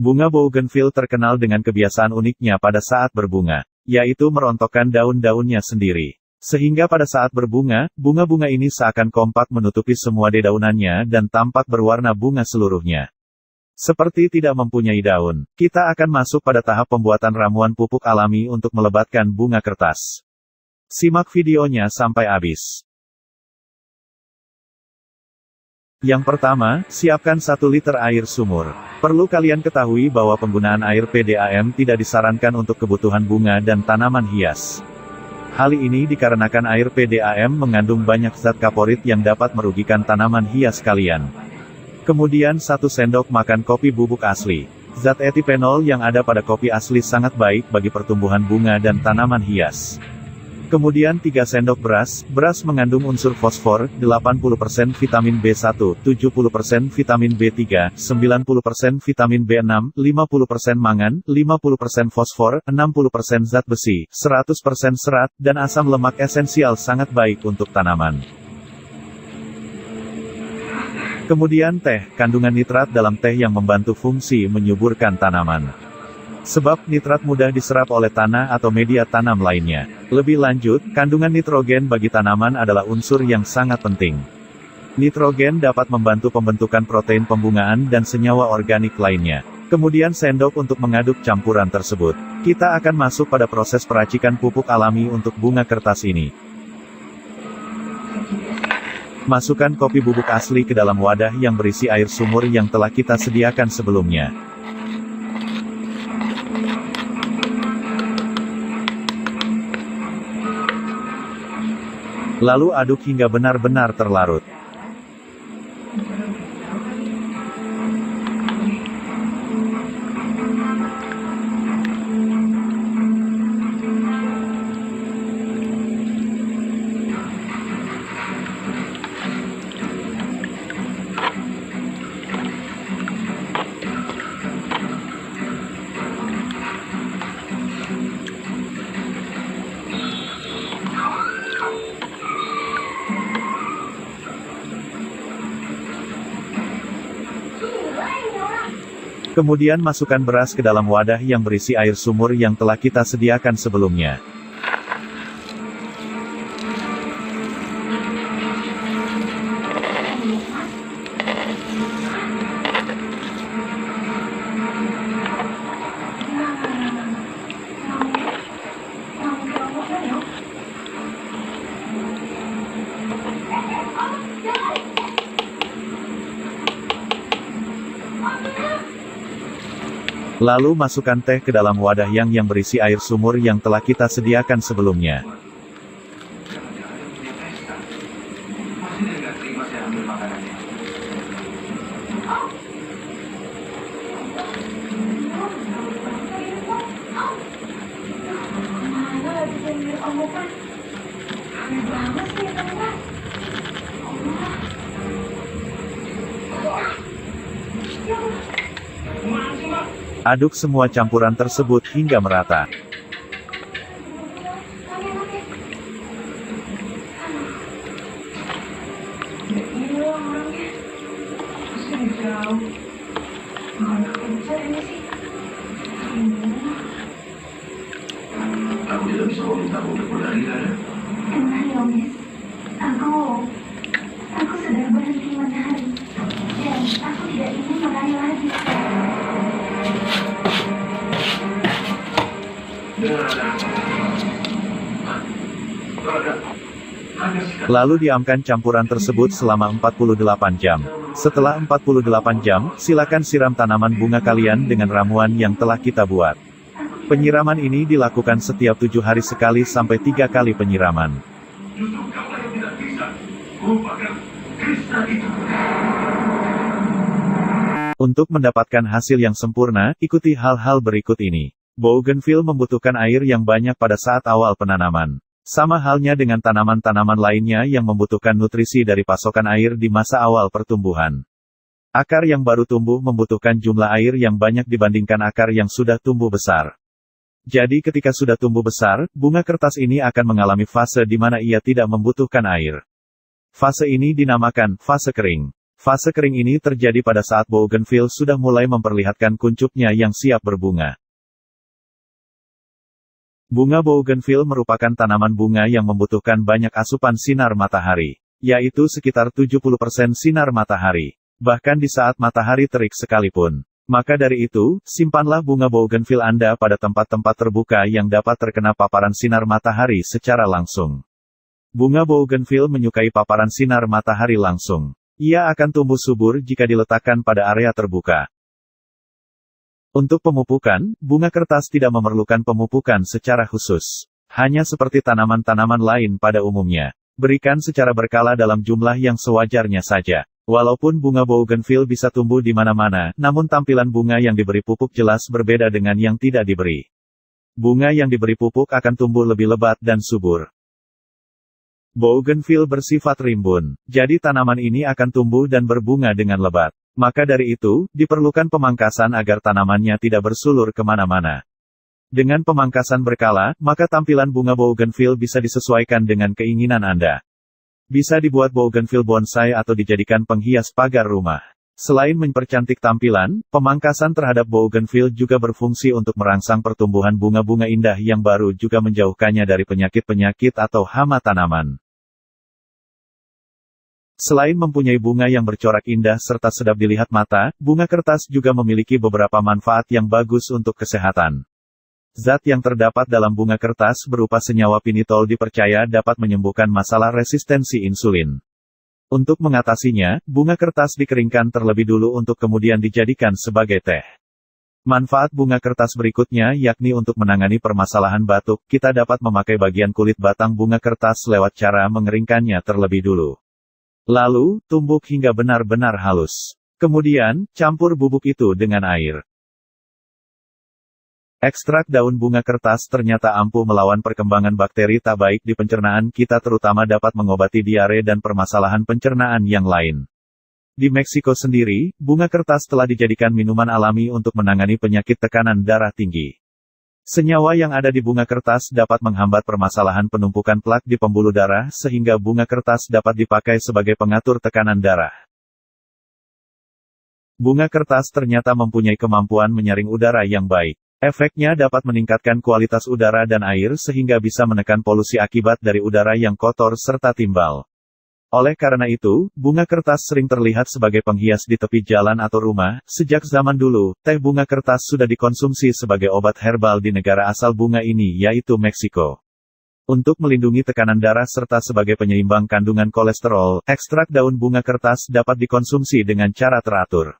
Bunga bougainville terkenal dengan kebiasaan uniknya pada saat berbunga, yaitu merontokkan daun-daunnya sendiri. Sehingga pada saat berbunga, bunga-bunga ini seakan kompak menutupi semua dedaunannya dan tampak berwarna bunga seluruhnya. Seperti tidak mempunyai daun, kita akan masuk pada tahap pembuatan ramuan pupuk alami untuk melebatkan bunga kertas. Simak videonya sampai habis. Yang pertama, siapkan 1 liter air sumur. Perlu kalian ketahui bahwa penggunaan air PDAM tidak disarankan untuk kebutuhan bunga dan tanaman hias. Hal ini dikarenakan air PDAM mengandung banyak zat kaporit yang dapat merugikan tanaman hias kalian. Kemudian 1 sendok makan kopi bubuk asli. Zat etipenol yang ada pada kopi asli sangat baik bagi pertumbuhan bunga dan tanaman hias. Kemudian 3 sendok beras. Beras mengandung unsur fosfor, 80% vitamin B1, 70% vitamin B3, 90% vitamin B6, 50% mangan, 50% fosfor, 60% zat besi, 100% serat, dan asam lemak esensial sangat baik untuk tanaman. Kemudian teh, kandungan nitrat dalam teh yang membantu fungsi menyuburkan tanaman. Sebab nitrat mudah diserap oleh tanah atau media tanam lainnya. Lebih lanjut, kandungan nitrogen bagi tanaman adalah unsur yang sangat penting. Nitrogen dapat membantu pembentukan protein pembungaan dan senyawa organik lainnya. Kemudian sendok untuk mengaduk campuran tersebut. Kita akan masuk pada proses peracikan pupuk alami untuk bunga kertas ini. Masukkan kopi bubuk asli ke dalam wadah yang berisi air sumur yang telah kita sediakan sebelumnya. Lalu aduk hingga benar-benar terlarut. Kemudian masukkan beras ke dalam wadah yang berisi air sumur yang telah kita sediakan sebelumnya. Lalu masukkan teh ke dalam wadah yang berisi air sumur yang telah kita sediakan sebelumnya. Aduk semua campuran tersebut hingga merata. Aku tidak bisa meminta untuk berlari, Lara. Tenang, Yomis. Aku sudah berhenti menari. Dan aku tidak ingin menari lagi. Lalu diamkan campuran tersebut selama 48 jam. Setelah 48 jam, silakan siram tanaman bunga kalian dengan ramuan yang telah kita buat. Penyiraman ini dilakukan setiap 7 hari sekali sampai 3 kali penyiraman. Untuk mendapatkan hasil yang sempurna, ikuti hal-hal berikut ini. Bougainville membutuhkan air yang banyak pada saat awal penanaman. Sama halnya dengan tanaman-tanaman lainnya yang membutuhkan nutrisi dari pasokan air di masa awal pertumbuhan. Akar yang baru tumbuh membutuhkan jumlah air yang banyak dibandingkan akar yang sudah tumbuh besar. Jadi ketika sudah tumbuh besar, bunga kertas ini akan mengalami fase di mana ia tidak membutuhkan air. Fase ini dinamakan fase kering. Fase kering ini terjadi pada saat bougainville sudah mulai memperlihatkan kuncupnya yang siap berbunga. Bunga bougainville merupakan tanaman bunga yang membutuhkan banyak asupan sinar matahari, yaitu sekitar 70% sinar matahari, bahkan di saat matahari terik sekalipun. Maka dari itu, simpanlah bunga bougainville Anda pada tempat-tempat terbuka yang dapat terkena paparan sinar matahari secara langsung. Bunga bougainville menyukai paparan sinar matahari langsung. Ia akan tumbuh subur jika diletakkan pada area terbuka. Untuk pemupukan, bunga kertas tidak memerlukan pemupukan secara khusus. Hanya seperti tanaman-tanaman lain pada umumnya. Berikan secara berkala dalam jumlah yang sewajarnya saja. Walaupun bunga bougainville bisa tumbuh di mana-mana, namun tampilan bunga yang diberi pupuk jelas berbeda dengan yang tidak diberi. Bunga yang diberi pupuk akan tumbuh lebih lebat dan subur. Bougainville bersifat rimbun, jadi tanaman ini akan tumbuh dan berbunga dengan lebat. Maka dari itu, diperlukan pemangkasan agar tanamannya tidak bersulur kemana-mana. Dengan pemangkasan berkala, maka tampilan bunga bougainville bisa disesuaikan dengan keinginan Anda. Bisa dibuat bougainville bonsai atau dijadikan penghias pagar rumah. Selain mempercantik tampilan, pemangkasan terhadap bougainville juga berfungsi untuk merangsang pertumbuhan bunga-bunga indah yang baru juga menjauhkannya dari penyakit-penyakit atau hama tanaman. Selain mempunyai bunga yang bercorak indah serta sedap dilihat mata, bunga kertas juga memiliki beberapa manfaat yang bagus untuk kesehatan. Zat yang terdapat dalam bunga kertas berupa senyawa pinitol dipercaya dapat menyembuhkan masalah resistensi insulin. Untuk mengatasinya, bunga kertas dikeringkan terlebih dulu untuk kemudian dijadikan sebagai teh. Manfaat bunga kertas berikutnya yakni untuk menangani permasalahan batuk, kita dapat memakai bagian kulit batang bunga kertas lewat cara mengeringkannya terlebih dulu. Lalu, tumbuk hingga benar-benar halus. Kemudian, campur bubuk itu dengan air. Ekstrak daun bunga kertas ternyata ampuh melawan perkembangan bakteri tak baik di pencernaan kita, terutama dapat mengobati diare dan permasalahan pencernaan yang lain. Di Meksiko sendiri, bunga kertas telah dijadikan minuman alami untuk menangani penyakit tekanan darah tinggi. Senyawa yang ada di bunga kertas dapat menghambat permasalahan penumpukan plak di pembuluh darah sehingga bunga kertas dapat dipakai sebagai pengatur tekanan darah. Bunga kertas ternyata mempunyai kemampuan menyaring udara yang baik. Efeknya dapat meningkatkan kualitas udara dan air sehingga bisa menekan polusi akibat dari udara yang kotor serta timbal. Oleh karena itu, bunga kertas sering terlihat sebagai penghias di tepi jalan atau rumah. Sejak zaman dulu, teh bunga kertas sudah dikonsumsi sebagai obat herbal di negara asal bunga ini, yaitu Meksiko. Untuk melindungi tekanan darah serta sebagai penyeimbang kandungan kolesterol, ekstrak daun bunga kertas dapat dikonsumsi dengan cara teratur.